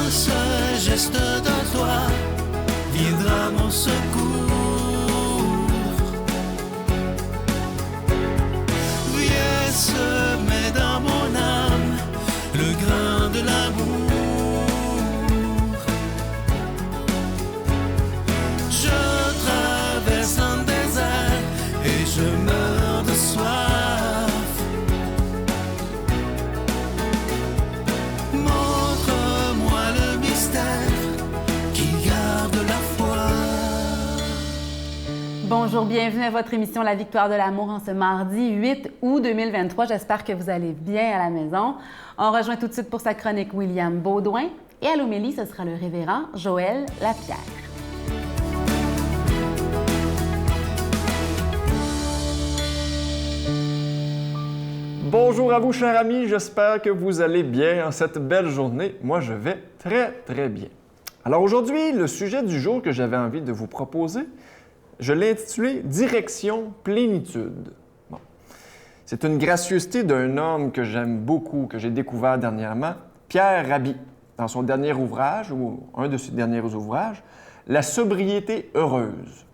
Un seul geste de toi viendra mon secours. Viens semer dans mon âme le grain de l'amour. Je traverse un désert et je meurs de soif. Montre-moi le mystère qui garde la foi. Bonjour, bienvenue à votre émission La Victoire de l'amour en ce mardi 8 août 2023. J'espère que vous allez bien à la maison. On rejoint tout de suite pour sa chronique William Baudouin et à l'homélie, ce sera le révérend Joël Lapierre. Bonjour à vous, chers amis. J'espère que vous allez bien en cette belle journée. Moi, je vais très, très bien. Alors aujourd'hui, le sujet du jour que j'avais envie de vous proposer, je l'ai intitulé « Direction plénitude ». Bon. C'est une gracieuseté d'un homme que j'aime beaucoup, que j'ai découvert dernièrement, Pierre Rabhi, dans son dernier ouvrage, ou un de ses derniers ouvrages, « La sobriété heureuse ».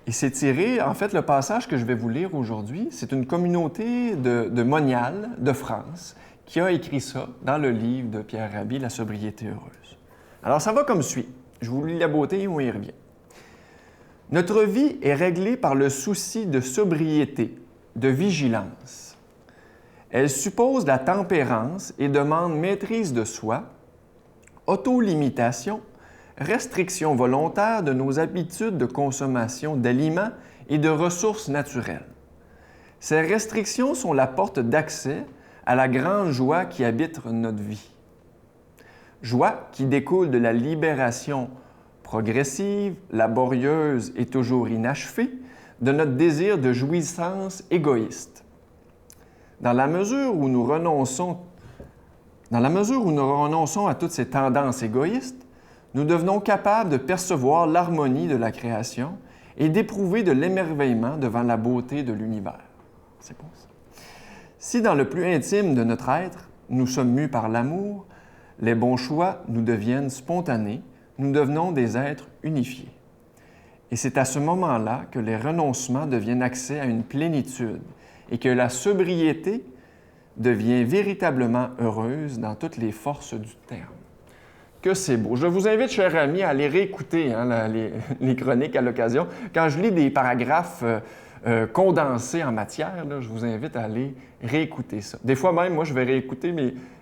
Et c'est tiré, en fait, le passage que je vais vous lire aujourd'hui, c'est une communauté de moniales de France qui a écrit ça dans le livre de Pierre Rabhi, « La sobriété heureuse ». Alors, ça va comme suit. Je vous lis la beauté et on y revient. Notre vie est réglée par le souci de sobriété, de vigilance. Elle suppose la tempérance et demande maîtrise de soi, autolimitation, restriction volontaire de nos habitudes de consommation d'aliments et de ressources naturelles. Ces restrictions sont la porte d'accès à la grande joie qui habite notre vie. Joie qui découle de la libération progressive, laborieuse et toujours inachevée de notre désir de jouissance égoïste. Dans la mesure où nous renonçons à toutes ces tendances égoïstes, nous devenons capables de percevoir l'harmonie de la création et d'éprouver de l'émerveillement devant la beauté de l'univers. C'est beau ça. Si dans le plus intime de notre être, nous sommes mus par l'amour, les bons choix nous deviennent spontanés, nous devenons des êtres unifiés. Et c'est à ce moment-là que les renoncements deviennent accès à une plénitude et que la sobriété devient véritablement heureuse dans toutes les forces du terme. Que c'est beau. Je vous invite, chers amis, à aller réécouter les chroniques à l'occasion. Quand je lis des paragraphes condensés en matière, là, je vous invite à aller réécouter ça. Des fois même, moi, je vais réécouter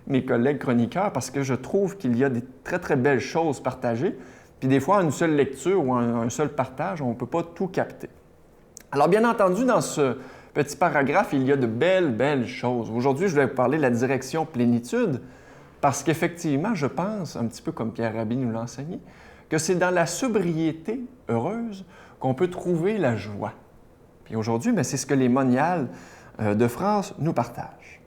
mes collègues chroniqueurs parce que je trouve qu'il y a des très, très belles choses partagées. Puis des fois, en une seule lecture ou un seul partage, on ne peut pas tout capter. Alors, bien entendu, dans ce petit paragraphe, il y a de belles, belles choses. Aujourd'hui, je vais vous parler de la direction plénitude. Parce qu'effectivement, je pense, un petit peu comme Pierre Rabhi nous l'a enseigné, que c'est dans la sobriété heureuse qu'on peut trouver la joie. Puis aujourd'hui, c'est ce que les moniales de France nous partagent.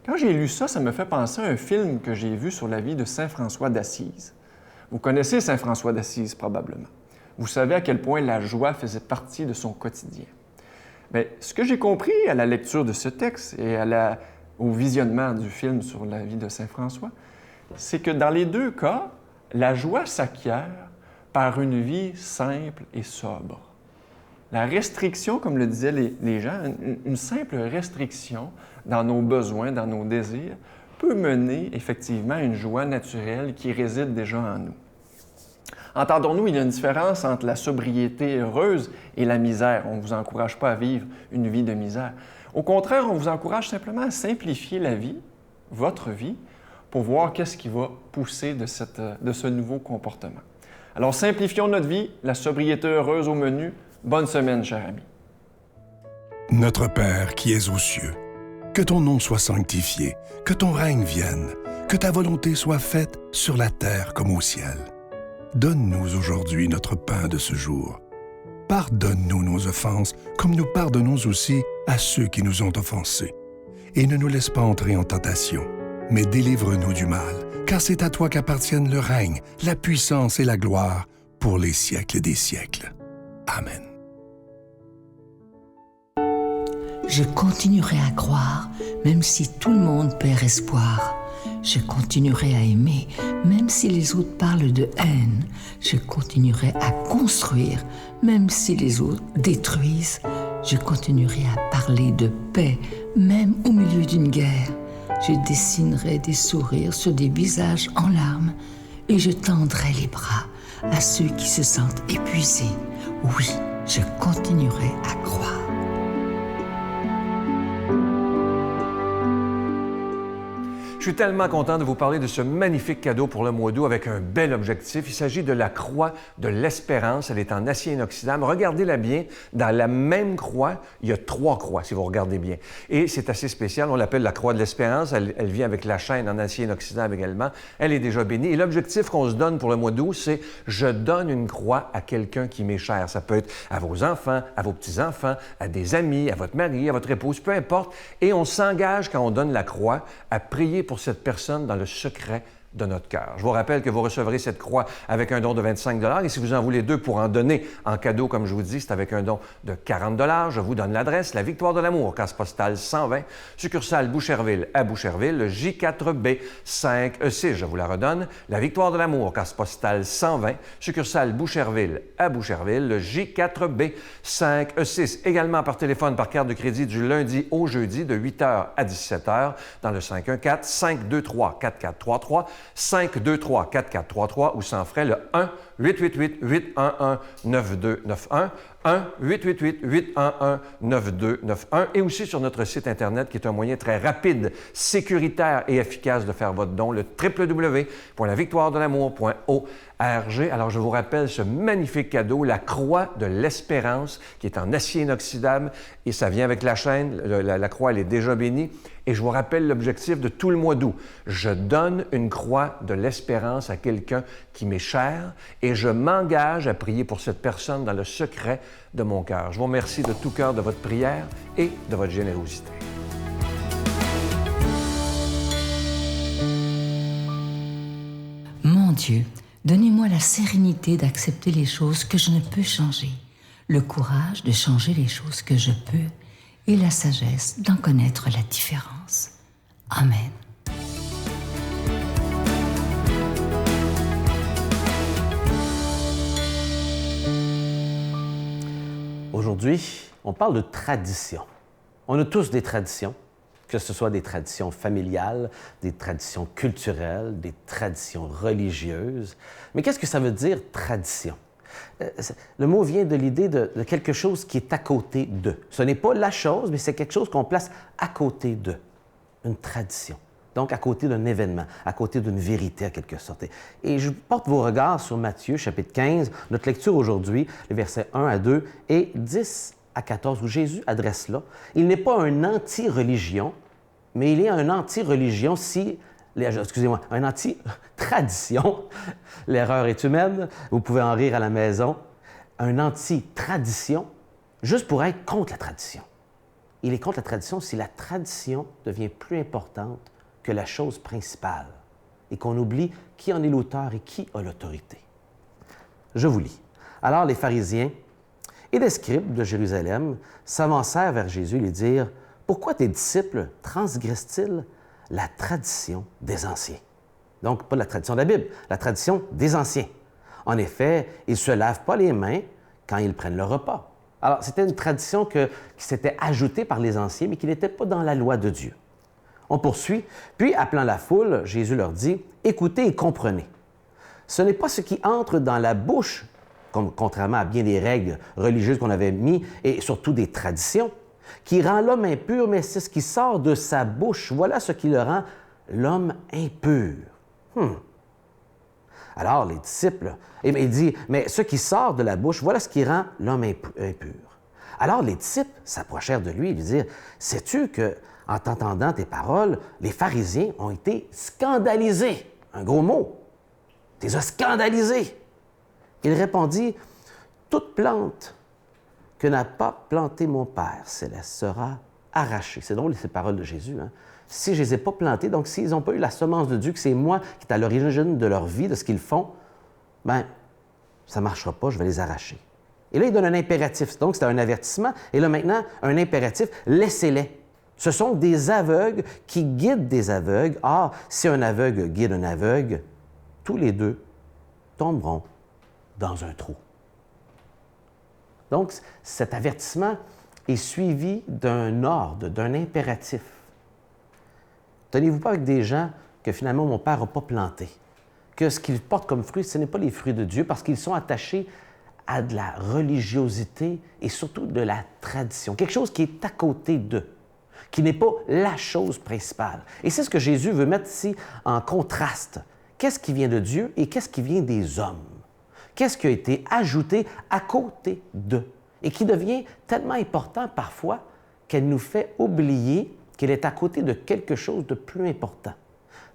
Quand j'ai lu ça, ça me fait penser à un film que j'ai vu sur la vie de saint François d'Assise. Vous connaissez saint François d'Assise probablement. Vous savez à quel point la joie faisait partie de son quotidien. Bien, ce que j'ai compris à la lecture de ce texte et au visionnement du film sur la vie de saint François, c'est que dans les deux cas, la joie s'acquiert par une vie simple et sobre. La restriction, comme le disaient les gens, une simple restriction dans nos besoins, dans nos désirs, peut mener effectivement à une joie naturelle qui réside déjà en nous. Entendons-nous, il y a une différence entre la sobriété heureuse et la misère. On ne vous encourage pas à vivre une vie de misère. Au contraire, on vous encourage simplement à simplifier la vie, votre vie, pour voir qu'est-ce qui va pousser de ce nouveau comportement. Alors, simplifions notre vie, la sobriété heureuse au menu. Bonne semaine, chers amis. Notre Père qui es aux cieux, que ton nom soit sanctifié, que ton règne vienne, que ta volonté soit faite sur la terre comme au ciel. Donne-nous aujourd'hui notre pain de ce jour. Pardonne-nous nos offenses, comme nous pardonnons aussi à ceux qui nous ont offensés. Et ne nous laisse pas entrer en tentation, mais délivre-nous du mal, car c'est à toi qu'appartiennent le règne, la puissance et la gloire pour les siècles des siècles. Amen. Je continuerai à croire, même si tout le monde perd espoir. Je continuerai à aimer, même si les autres parlent de haine. Je continuerai à construire, même si les autres détruisent. Je continuerai à parler de paix, même au milieu d'une guerre. Je dessinerai des sourires sur des visages en larmes et je tendrai les bras à ceux qui se sentent épuisés. Oui, je continuerai à croire. Je suis tellement content de vous parler de ce magnifique cadeau pour le mois d'août avec un bel objectif. Il s'agit de la croix de l'espérance. Elle est en acier inoxydable. Regardez-la bien. Dans la même croix, il y a 3 croix, si vous regardez bien. Et c'est assez spécial. On l'appelle la croix de l'espérance. Elle vient avec la chaîne en acier inoxydable également. Elle est déjà bénie. Et l'objectif qu'on se donne pour le mois d'août, c'est « Je donne une croix à quelqu'un qui m'est cher ». Ça peut être à vos enfants, à vos petits-enfants, à des amis, à votre mari, à votre épouse, peu importe. Et on s'engage, quand on donne la croix, à prier pour cette personne dans le secret de notre cœur. Je vous rappelle que vous recevrez cette croix avec un don de 25 $ et si vous en voulez 2 pour en donner en cadeau, comme je vous dis, c'est avec un don de 40 $. Je vous donne l'adresse, la Victoire de l'Amour, case postale 120, succursale Boucherville à Boucherville, le J4B 5E6. Je vous la redonne, la Victoire de l'Amour, case postale 120, succursale Boucherville à Boucherville, le J4B 5E6. Également par téléphone, par carte de crédit du lundi au jeudi de 8h à 17h dans le 514-523-4433. 523-4433 ou sans frais le 1-888-811-9291, 1-888-811-9291 et aussi sur notre site Internet qui est un moyen très rapide, sécuritaire et efficace de faire votre don, le www.lavictoiredelamour.org. Alors, je vous rappelle ce magnifique cadeau, la croix de l'espérance qui est en acier inoxydable et ça vient avec la chaîne. La croix, elle est déjà bénie. Et je vous rappelle l'objectif de tout le mois d'août. Je donne une croix de l'espérance à quelqu'un qui m'est cher et je m'engage à prier pour cette personne dans le secret de mon cœur. Je vous remercie de tout cœur de votre prière et de votre générosité. Mon Dieu, donnez-moi la sérénité d'accepter les choses que je ne peux changer, le courage de changer les choses que je peux et la sagesse d'en connaître la différence. Amen. Aujourd'hui, on parle de tradition. On a tous des traditions, que ce soit des traditions familiales, des traditions culturelles, des traditions religieuses. Mais qu'est-ce que ça veut dire, tradition? Le mot vient de l'idée de quelque chose qui est à côté d'eux. Ce n'est pas la chose, mais c'est quelque chose qu'on place à côté d'eux. Une tradition. Donc, à côté d'un événement, à côté d'une vérité, en quelque sorte. Et je porte vos regards sur Matthieu, chapitre 15, notre lecture aujourd'hui, les versets 1 à 2 et 10 à 14, où Jésus adresse là. Il n'est pas un anti-religion, mais il est un anti-religion si... un anti-tradition. L'erreur est humaine. Vous pouvez en rire à la maison. Un anti-tradition, juste pour être contre la tradition. Il est contre la tradition si la tradition devient plus importante que la chose principale et qu'on oublie qui en est l'auteur et qui a l'autorité. Je vous lis. Alors les pharisiens et les scribes de Jérusalem s'avancèrent vers Jésus et lui dirent « Pourquoi tes disciples transgressent-ils la tradition des anciens? » Donc, pas la tradition de la Bible, la tradition des anciens. En effet, ils ne se lavent pas les mains quand ils prennent le repas. Alors, c'était une tradition qui s'était ajoutée par les anciens, mais qui n'était pas dans la loi de Dieu. On poursuit. Puis, appelant la foule, Jésus leur dit, « Écoutez et comprenez. Ce n'est pas ce qui entre dans la bouche, contrairement à bien des règles religieuses qu'on avait mises, et surtout des traditions, qui rend l'homme impur, mais c'est ce qui sort de sa bouche. Voilà ce qui le rend l'homme impur. » Alors, les disciples, il dit, mais ce qui sort de la bouche, voilà ce qui rend l'homme impur. Alors, les disciples s'approchèrent de lui et lui dirent, sais-tu que, en t'entendant tes paroles, les pharisiens ont été scandalisés. Un gros mot. Tu les as scandalisés. Il répondit, toute plante que n'a pas planté mon Père céleste sera arrachée. C'est drôle, ces paroles de Jésus, hein? Si je ne les ai pas plantés, donc s'ils n'ont pas eu la semence de Dieu, que c'est moi qui est à l'origine de leur vie, de ce qu'ils font, bien, ça ne marchera pas, je vais les arracher. Et là, il donne un impératif. Donc, c'était un avertissement. Et là, maintenant, un impératif, laissez-les. Ce sont des aveugles qui guident des aveugles. Or, si un aveugle guide un aveugle, tous les deux tomberont dans un trou. Donc, cet avertissement est suivi d'un ordre, d'un impératif. Tenez-vous pas avec des gens que finalement mon père n'a pas plantés, que ce qu'ils portent comme fruits, ce n'est pas les fruits de Dieu parce qu'ils sont attachés à de la religiosité et surtout de la tradition, quelque chose qui est à côté d'eux, qui n'est pas la chose principale. Et c'est ce que Jésus veut mettre ici en contraste. Qu'est-ce qui vient de Dieu et qu'est-ce qui vient des hommes? Qu'est-ce qui a été ajouté à côté d'eux et qui devient tellement important parfois qu'elle nous fait oublier qu'elle est à côté de quelque chose de plus important.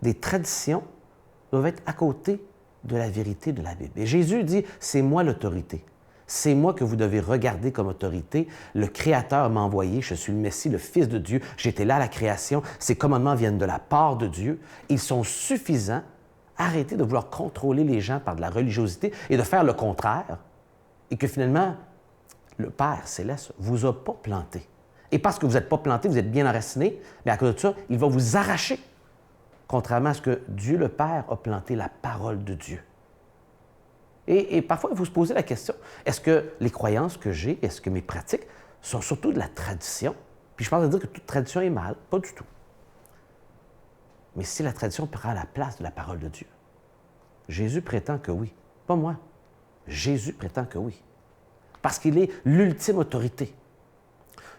Des traditions doivent être à côté de la vérité de la Bible. Et Jésus dit, c'est moi l'autorité. C'est moi que vous devez regarder comme autorité. Le Créateur m'a envoyé, je suis le Messie, le Fils de Dieu. J'étais là à la création. Ces commandements viennent de la part de Dieu. Ils sont suffisants. Arrêtez de vouloir contrôler les gens par de la religiosité et de faire le contraire. Et que finalement, le Père céleste ne vous a pas planté. Et parce que vous n'êtes pas planté, vous êtes bien enraciné, mais à cause de ça, il va vous arracher. Contrairement à ce que Dieu le Père a planté la parole de Dieu. Et parfois, il faut se poser la question, est-ce que les croyances que j'ai, est-ce que mes pratiques sont surtout de la tradition? Puis je pense de dire que toute tradition est mal, pas du tout. Mais si la tradition prend la place de la parole de Dieu, Jésus prétend que oui. Pas moi. Jésus prétend que oui. Parce qu'il est l'ultime autorité.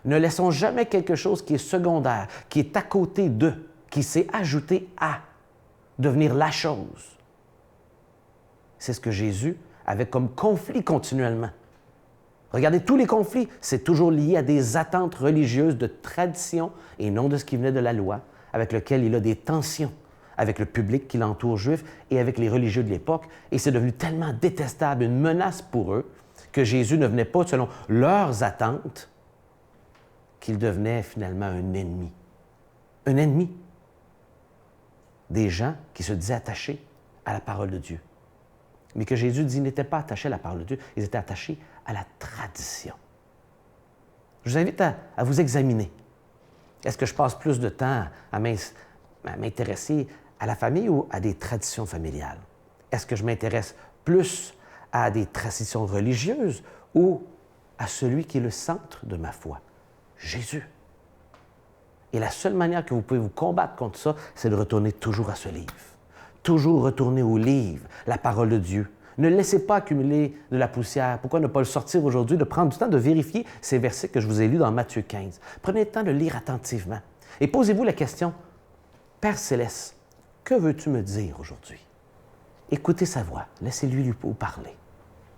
Ne laissons jamais quelque chose qui est secondaire, qui est à côté d'eux, qui s'est ajouté à devenir la chose. C'est ce que Jésus avait comme conflit continuellement. Regardez, tous les conflits, c'est toujours lié à des attentes religieuses de tradition et non de ce qui venait de la loi, avec lequel il a des tensions avec le public qui l'entoure juif et avec les religieux de l'époque. Et c'est devenu tellement détestable, une menace pour eux, que Jésus ne venait pas selon leurs attentes, qu'il devenait finalement un ennemi. Un ennemi des gens qui se disaient attachés à la parole de Dieu. Mais que Jésus dit n'étaient pas attachés à la parole de Dieu, ils étaient attachés à la tradition. Je vous invite à vous examiner. Est-ce que je passe plus de temps à m'intéresser à la famille ou à des traditions familiales? Est-ce que je m'intéresse plus à des traditions religieuses ou à celui qui est le centre de ma foi, Jésus? Et la seule manière que vous pouvez vous combattre contre ça, c'est de retourner toujours à ce livre. Toujours retourner au livre, la parole de Dieu. Ne laissez pas accumuler de la poussière. Pourquoi ne pas le sortir aujourd'hui, de prendre du temps de vérifier ces versets que je vous ai lus dans Matthieu 15. Prenez le temps de lire attentivement. Et posez-vous la question, Père Céleste, que veux-tu me dire aujourd'hui? Écoutez sa voix, laissez-lui vous parler.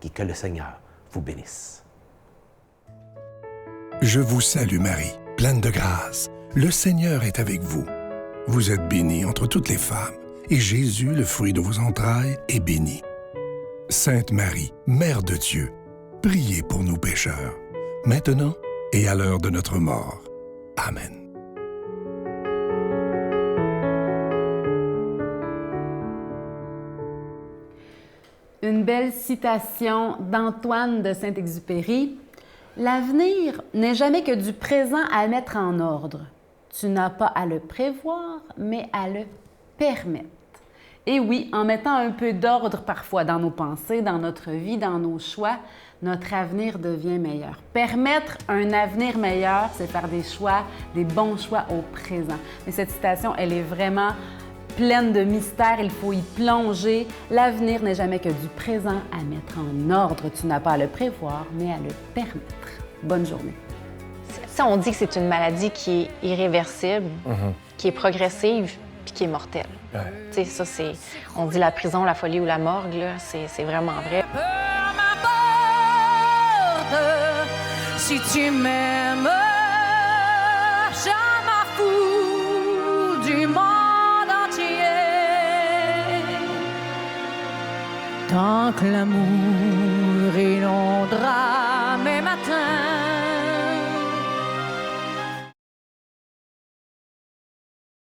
Et que le Seigneur vous bénisse. Je vous salue Marie, pleine de grâce. Le Seigneur est avec vous. Vous êtes bénie entre toutes les femmes, et Jésus, le fruit de vos entrailles, est béni. Sainte Marie, Mère de Dieu, priez pour nous pécheurs, maintenant et à l'heure de notre mort. Amen. Une belle citation d'Antoine de Saint-Exupéry. « L'avenir n'est jamais que du présent à mettre en ordre. Tu n'as pas à le prévoir, mais à le permettre. » Et oui, en mettant un peu d'ordre parfois dans nos pensées, dans notre vie, dans nos choix, notre avenir devient meilleur. Permettre un avenir meilleur, c'est faire des choix, des bons choix au présent. Mais cette citation, elle est vraiment pleine de mystères, il faut y plonger. L'avenir n'est jamais que du présent à mettre en ordre. Tu n'as pas à le prévoir, mais à le permettre. Bonne journée. Ça, on dit que c'est une maladie qui est irréversible, qui est progressive, puis qui est mortelle. Ouais. Tu sais, ça, c'est... On dit la prison, la folie ou la morgue, là, c'est vraiment vrai. Si tu m'aimes, je m'en fous du monde entier. Tant que l'amour inondera mes matins,